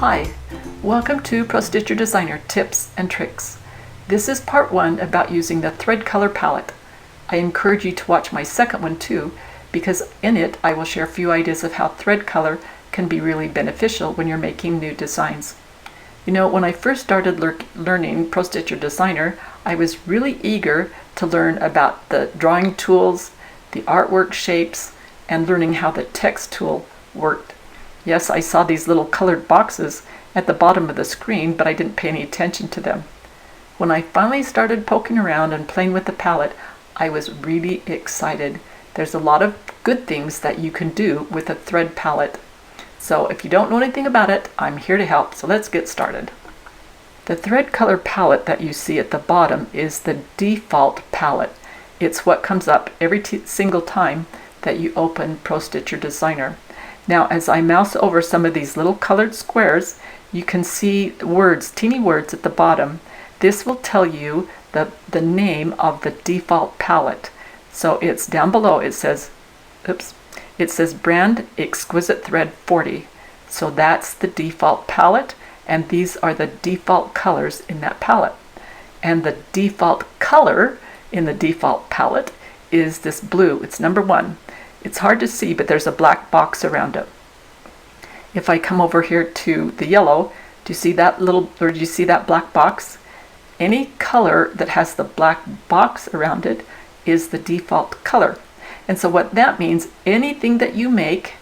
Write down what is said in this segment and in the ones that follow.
Hi, welcome to Pro Stitcher Designer Tips and Tricks. This is part 1 about using the thread color palette. I encourage you to watch my second one too, because in it I will share a few ideas of how thread color can be really beneficial when you're making new designs. You know, when I first started learning Pro Stitcher Designer, I was really eager to learn about the drawing tools, the artwork shapes, and learning how the text tool worked. Yes, I saw these little colored boxes at the bottom of the screen, but I didn't pay any attention to them. When I finally started poking around and playing with the palette, I was really excited. There's a lot of good things that you can do with a thread palette. So if you don't know anything about it, I'm here to help. So let's get started. The thread color palette that you see at the bottom is the default palette. It's what comes up every single time that you open Pro Stitcher Designer. Now, as I mouse over some of these little colored squares, you can see words, teeny words at the bottom. This will tell you the name of the default palette. So it's down below, it says brand Exquisite Thread 40. So that's the default palette, and these are the default colors in that palette. And the default color in the default palette is this blue. It's number 1. It's hard to see, but there's a black box around it. If I come over here to the yellow, do you see that do you see that black box? Any color that has the black box around it is the default color. And so what that means, anything that you make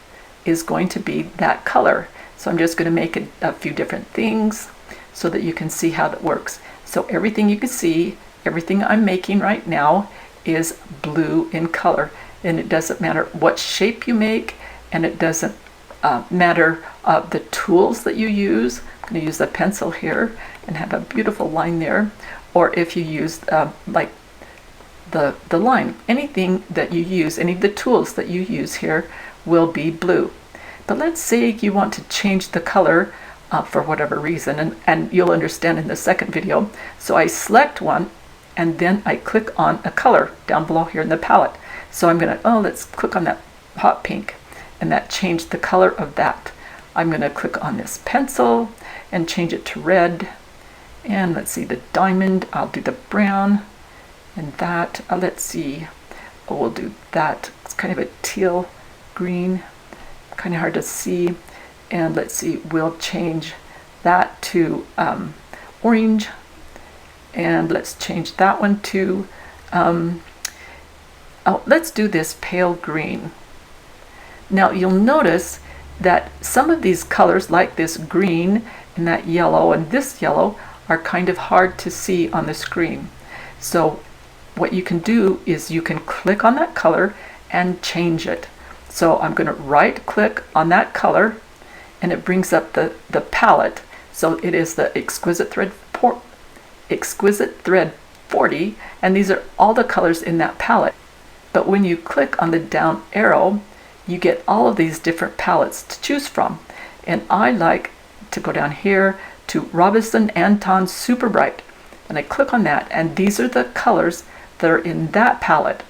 is going to be that color. So I'm just going to make a few different things so that you can see how that works. So everything you can see, everything I'm making right now is blue in color. And it doesn't matter what shape you make, and it doesn't matter the tools that you use. I'm going to use a pencil here and have a beautiful line there, or if you use like the line, anything that you use, any of the tools that you use here will be blue. But let's say you want to change the color for whatever reason, and you'll understand in the second video. So I select one, and then I click on a color down below here in the palette. So I'm going to, let's click on that hot pink, and that changed the color of that. I'm going to click on this pencil and change it to red. And let's see, the diamond, I'll do the brown, and that, let's see, we'll do that. It's kind of a teal green, kind of hard to see. And let's see, we'll change that to orange. And let's change that one to, let's do this pale green. Now you'll notice that some of these colors, like this green and that yellow and this yellow, are kind of hard to see on the screen. So what you can do is you can click on that color and change it. So I'm going to right click on that color, and it brings up the palette. So it is the Exquisite Thread 40, and these are all the colors in that palette. But when you click on the down arrow, you get all of these different palettes to choose from. And I like to go down here to Robinson Anton Super Bright. And I click on that, and these are the colors that are in that palette.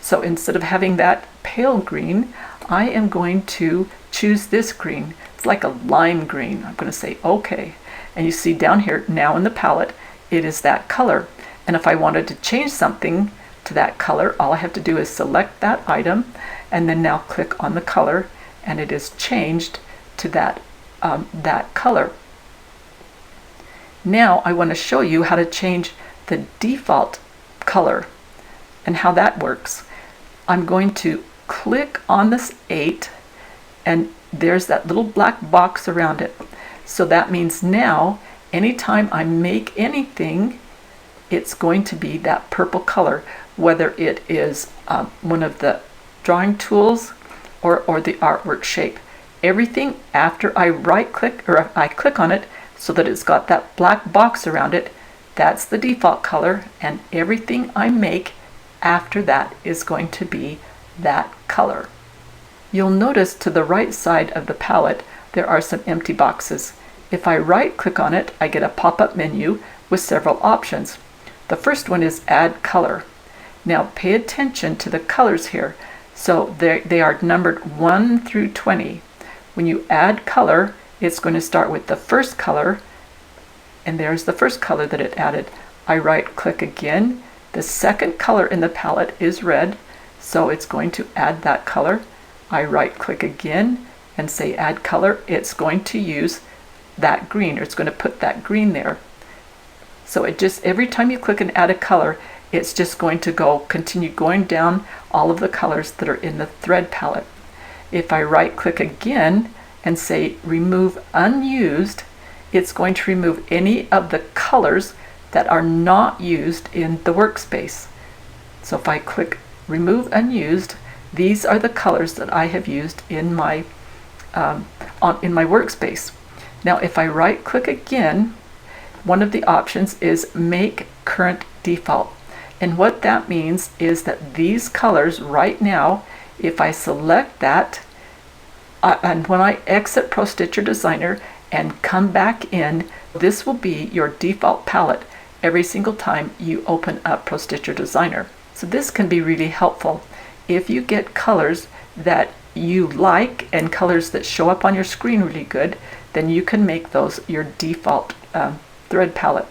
So instead of having that pale green, I am going to choose this green. It's like a lime green. I'm going to say OK. And you see down here now in the palette, it is that color. And if I wanted to change something to that color, all I have to do is select that item and then now click on the color, and it is changed to that color. Now I want to show you how to change the default color and how that works. I'm going to click on this 8, and there's that little black box around it. So that means now anytime I make anything, it's going to be that purple color, whether it is one of the drawing tools or the artwork shape. Everything after I right click, or I click on it so that it's got that black box around it, that's the default color, and everything I make after that is going to be that color. You'll notice to the right side of the palette there are some empty boxes. If I right click on it, I get a pop-up menu with several options. The first one is Add Color. Now pay attention to the colors here. So they are numbered 1 through 20. When you add color, it's going to start with the first color, and there's the first color that it added. I right click again. The second color in the palette is red, so it's going to add that color. I right click again and say add color. It's going to use that green, or it's going to put that green there. So it just, every time you click and add a color, it's just going to continue going down all of the colors that are in the thread palette. If I right click again and say remove unused, it's going to remove any of the colors that are not used in the workspace. So if I click remove unused, these are the colors that I have used in my workspace. Now if I right click again, one of the options is make current default. And what that means is that these colors right now, if I select that, and when I exit ProStitcher Designer and come back in, this will be your default palette every single time you open up ProStitcher Designer. So this can be really helpful. If you get colors that you like and colors that show up on your screen really good, then you can make those your default thread palette.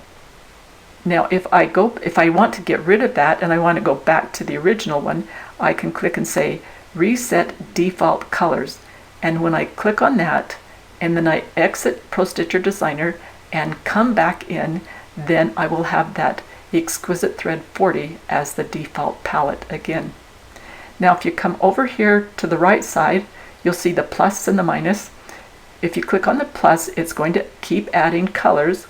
Now if I want to get rid of that and I want to go back to the original one, I can click and say reset default colors. And when I click on that and then I exit ProStitcher Designer and come back in, then I will have that Exquisite Thread 40 as the default palette again. Now if you come over here to the right side, you'll see the plus and the minus. If you click on the plus, it's going to keep adding colors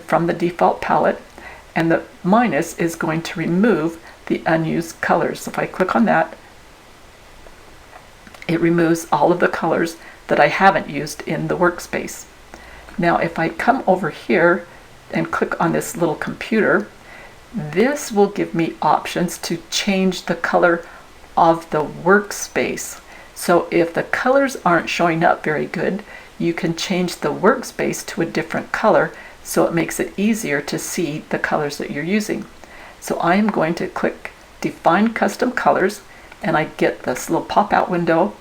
from the default palette, and the minus is going to remove the unused colors. So if I click on that, it removes all of the colors that I haven't used in the workspace. Now if I come over here and click on this little computer, this will give me options to change the color of the workspace. So if the colors aren't showing up very good, you can change the workspace to a different color, so it makes it easier to see the colors that you're using. So I am going to click Define Custom Colors, and I get this little pop-out window,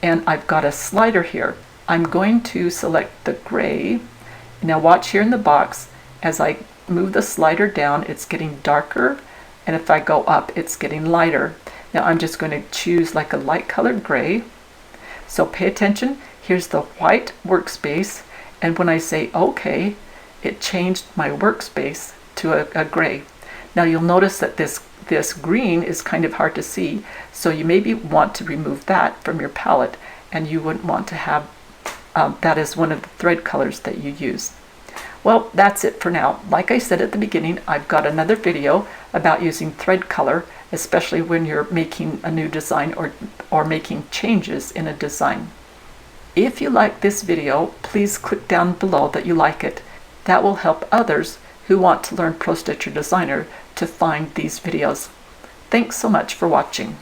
and I've got a slider here. I'm going to select the gray. Now watch here in the box, as I move the slider down, it's getting darker, and if I go up, it's getting lighter. Now I'm just going to choose like a light colored gray. So pay attention, here's the white workspace, and when I say OK, it changed my workspace to a gray. Now you'll notice that this green is kind of hard to see, so you maybe want to remove that from your palette, and you wouldn't want to have that as one of the thread colors that you use. Well, that's it for now. Like I said at the beginning, I've got another video about using thread color, especially when you're making a new design or making changes in a design. If you like this video, please click down below that you like it. That will help others who want to learn ProStitcher Designer to find these videos. Thanks so much for watching.